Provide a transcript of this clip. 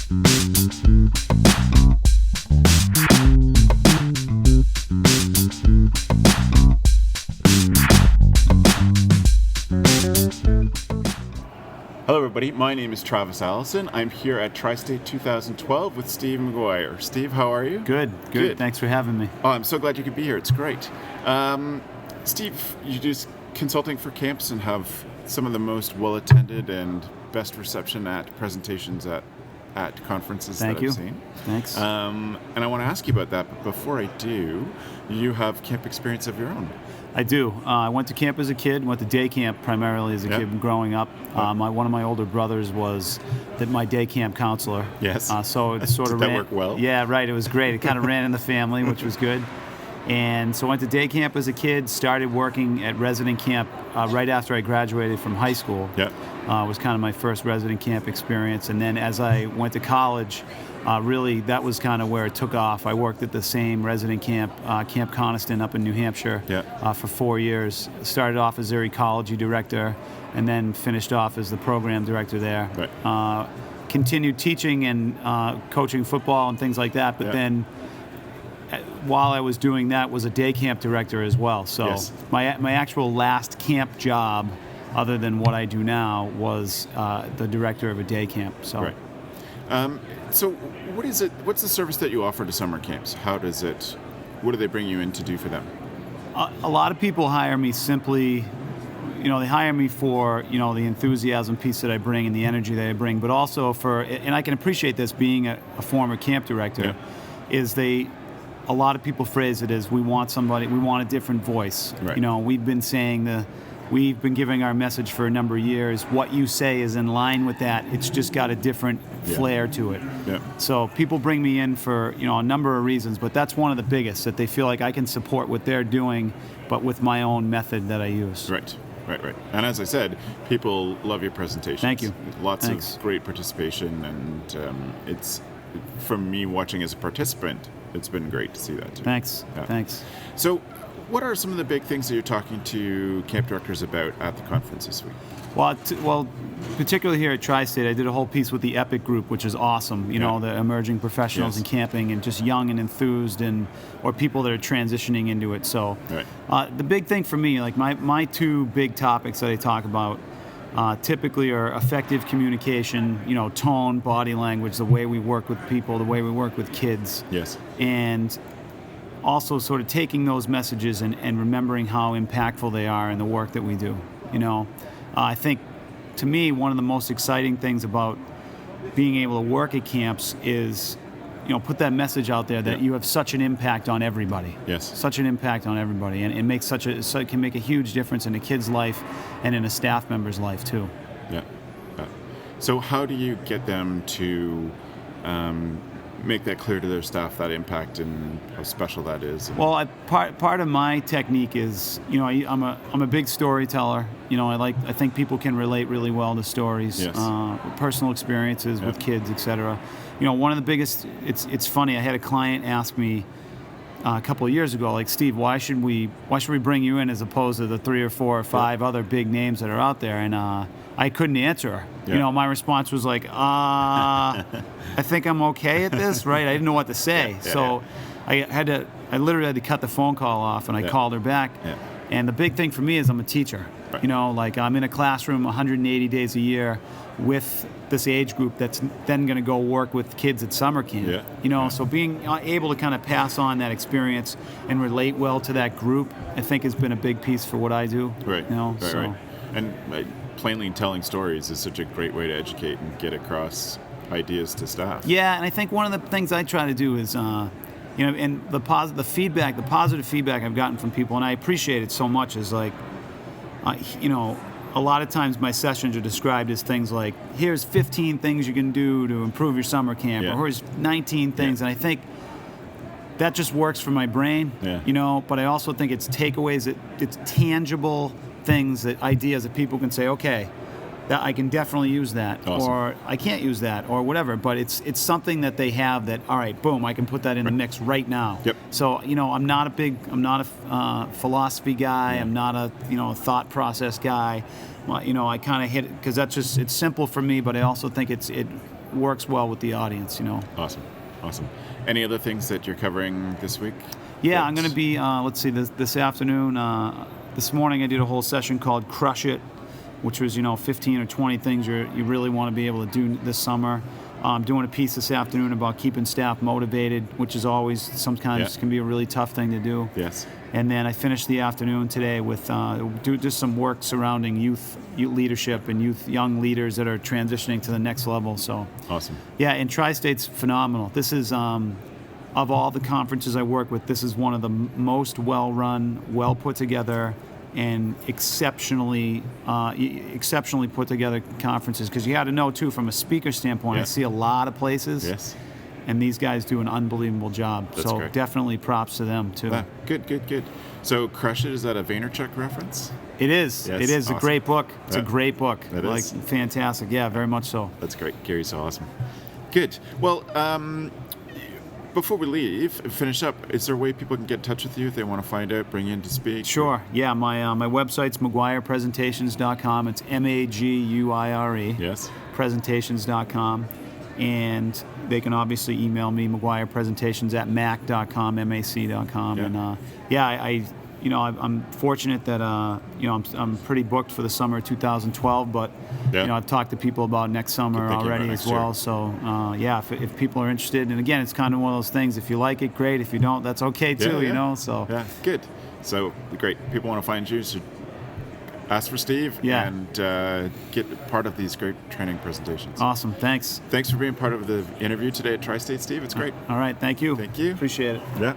Hello everybody, my name is Travis Allison. I'm here at Tri-State 2012 with Steve Maguire. Steve, how are you? Good. Thanks for having me. Oh, I'm so glad you could be here. It's great. Steve, you do consulting for camps and have some of the most well-attended and best reception at presentations at conferences that I've seen. Thanks. And I want to ask you about that, but before I do, you have camp experience of your own. I do. I went to camp as a kid, went to day camp primarily as a kid growing up. One of my older brothers was my day camp counselor. Yes. So it sort of Did that work well? Yeah, right. It was great. It kind of ran in the family, which was good. And so I went to day camp as a kid, started working at resident camp right after I graduated from high school. Yeah. It was kind of my first resident camp experience. And then as I went to college, really that was kind of where it took off. I worked at the same resident camp, Camp Coniston up in New Hampshire for 4 years. Started off as their ecology director and then finished off as the program director there. Right. Continued teaching and coaching football and things like that, but then while I was doing that was a day camp director as well. So my actual last camp job, other than what I do now, was the director of a day camp. So. Right. So what is it? What's the service that you offer to summer camps? What do they bring you in to do for them? A lot of people hire me simply, they hire me for, the enthusiasm piece that I bring and the energy that I bring, but also and I can appreciate this being a former camp director, a lot of people phrase it as we want a different voice. Right. We've been giving our message for a number of years. What you say is in line with that. It's just got a different flair to it. Yeah. So people bring me in for a number of reasons, but that's one of the biggest, that they feel like I can support what they're doing, but with my own method that I use. Right. And as I said, people love your presentations. Thank you. Lots of great participation, and it's, from me watching as a participant, it's been great to see that too. Thanks. Yeah. Thanks. So, what are some of the big things that you're talking to camp directors about at the conference this week? Well, particularly here at Tri-State, I did a whole piece with the EPIC group, which is awesome. The emerging professionals in camping and just young and enthused, or people that are transitioning into it. So, the big thing for me, like my two big topics that I talk about, typically are effective communication, tone, body language, the way we work with people, the way we work with kids. Yes. And also sort of taking those messages and remembering how impactful they are in the work that we do. I think, to me, one of the most exciting things about being able to work at camps is, put that message out there that you have such an impact on everybody. Yes. Such an impact on everybody, and it can make a huge difference in a kid's life and in a staff member's life too. Yeah. So how do you get them to make that clear to their staff, that impact and how special that is? Well, part of my technique is, I'm a big storyteller. I think people can relate really well to stories, personal experiences with kids, etc. One of the biggest. It's funny. I had a client ask me a couple of years ago, like, Steve, why should we bring you in as opposed to the 3 or 4 or 5 other big names that are out there? And I couldn't answer her. Yeah. My response was like, I think I'm okay at this, right? I didn't know what to say. I literally had to cut the phone call off, and I called her back. Yeah. And the big thing for me is I'm a teacher. Right. I'm in a classroom 180 days a year with this age group that's then going to go work with kids at summer camp. Yeah. So being able to kind of pass on that experience and relate well to that group, I think has been a big piece for what I do. Right. Right. And plainly telling stories is such a great way to educate and get across ideas to staff. Yeah, and I think one of the things I try to do is, and the positive feedback I've gotten from people, and I appreciate it so much, is like, a lot of times my sessions are described as things like, here's 15 things you can do to improve your summer camp, or here's 19 things, and I think that just works for my brain, but I also think it's takeaways, it's tangible things, ideas that people can say, okay, that I can definitely use that, or I can't use that, or whatever. But it's something that they have that, all right, boom, I can put that in the mix right now. Yep. So I'm not a philosophy guy. I'm not a thought process guy. Well, I kind of hit it because it's simple for me, but I also think it works well with the audience. Awesome. Any other things that you're covering this week? Yeah, I'm going to be. Let's see, this afternoon. This morning I did a whole session called "Crush It," which was 15 or 20 things you really want to be able to do this summer. I'm doing a piece this afternoon about keeping staff motivated, which is always sometimes can be a really tough thing to do. Yes. And then I finished the afternoon today with just some work surrounding youth leadership and young leaders that are transitioning to the next level. So awesome. Yeah, and Tri-State's phenomenal. This is of all the conferences I work with, this is one of the most well-run, well put together, and exceptionally put together conferences, because you got to know too, from a speaker standpoint, I see a lot of places, and these guys do an unbelievable job. That's so great. Definitely props to them too. Good. So Crush It, is that a Vaynerchuk reference? It is. Yes, it is awesome. A great book. It's a great book. It is. Fantastic. Yeah, very much so. That's great. Gary's so awesome. Good. Well, before we finish up, is there a way people can get in touch with you if they want to find out, bring you in to speak? Sure. Yeah, my website's MaguirePresentations.com. It's MAGUIRE. Yes. Presentations.com. And they can obviously email me, MaguirePresentations@mac.com, MAC.com. Yeah. And I'm fortunate that I'm pretty booked for the summer of 2012, but I've talked to people about next summer already as well. So if people are interested, and again, it's kind of one of those things. If you like it, great. If you don't, that's okay too. So good. So great. People want to find you, so ask for Steve and get part of these great training presentations. Awesome. Thanks for being part of the interview today at Tri-State, Steve. It's great. All right. Thank you. Thank you. Appreciate it. Yeah.